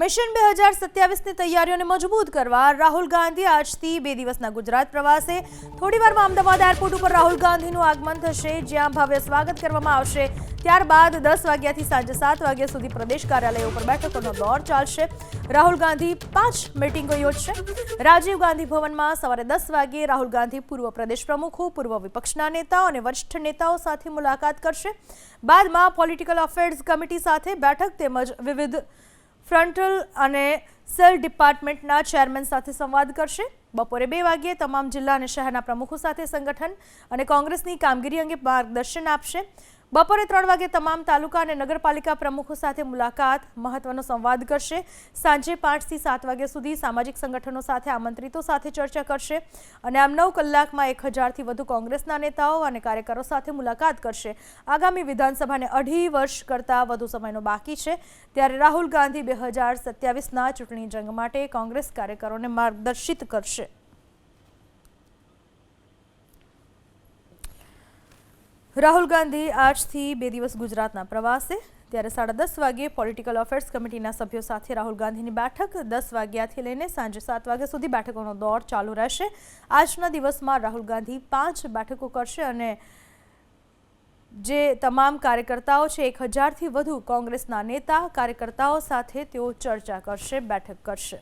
Mission 2027ની તૈયારીઓને મજબૂત કરવા રાહુલ ગાંધી આજથી 2 દિવસના ગુજરાત પ્રવાસે થોડીવારમાં અમદાવાદ એરપોર્ટ ઉપર રાહુલ ગાંધીનું આગમન થશે, જ્યાં ભવ્ય સ્વાગત કરવામાં આવશે। ત્યારબાદ 10 વાગ્યાથી સાંજે 7 વાગ્યા સુધી પ્રદેશ કાર્યાલય ઉપર બેઠકોનો દોર ચાલશે। રાહુલ ગાંધી 5 મીટિંગો યોજશે। રાજીવ ગાંધી ભવનમાં સવારે 10 વાગ્યે રાહુલ ગાંધી પૂર્વ પ્રદેશ પ્રમુખો, પૂર્વ વિપક્ષના નેતાઓ અને વરિષ્ઠ નેતાઓ સાથે મુલાકાત કરશે। બાદમાં પોલિટિકલ અફેર્સ કમિટી સાથે બેઠક તેમજ વિવિધ ફ્રન્ટલ અને સેલ ડિપાર્ટમેન્ટના ચેરમેન સાથે સંવાદ કરશે। બપોરે 2 વાગ્યે તમામ જિલ્લા અને શહેરના પ્રમુખો સાથે સંગઠન અને કોંગ્રેસની કામગીરી અંગે માર્ગદર્શન આપશે। બપોરે 3 વાગ્યે તમામ તાલુકા અને નગરપાલિકા પ્રમુખો સાથે મુલાકાત મહત્વનો સંવાદ કરશે। સાંજે 5 થી 7 વાગ્યા સુધી સામાજિક સંગઠનો સાથે આમંત્રિતો સાથે ચર્ચા કરશે અને આમ 9 કલાકમાં 1000થી વધુ કોંગ્રેસના નેતાઓ અને કાર્યકરો સાથે મુલાકાત કરશે। આગામી વિધાનસભાને 2.5 વર્ષ કરતાં વધુ સમયનો બાકી છે, ત્યારે રાહુલ ગાંધી 2027ના ચૂંટણી જંગ માટે કોંગ્રેસ કાર્યકરોને માર્ગદર્શિત કરશે। રાહુલ ગાંધી આજથી 2 દિવસ ગુજરાતના પ્રવાસે, ત્યારે 10:30 વાગ્યે પોલિટિકલ અફેર્સ કમિટીના સભ્યો સાથે રાહુલ ગાંધીની બેઠક 10 વાગ્યાથી લઈને સાંજે 7 વાગ્યા સુધી બેઠકોનો દોર ચાલુ રહેશે। આજના દિવસમાં રાહુલ ગાંધી 5 બેઠકો કરશે અને જે તમામ કાર્યકર્તાઓ છે 1000થી વધુ કોંગ્રેસના નેતા કાર્યકર્તાઓ સાથે તેઓ ચર્ચા કરશે, બેઠક કરશે।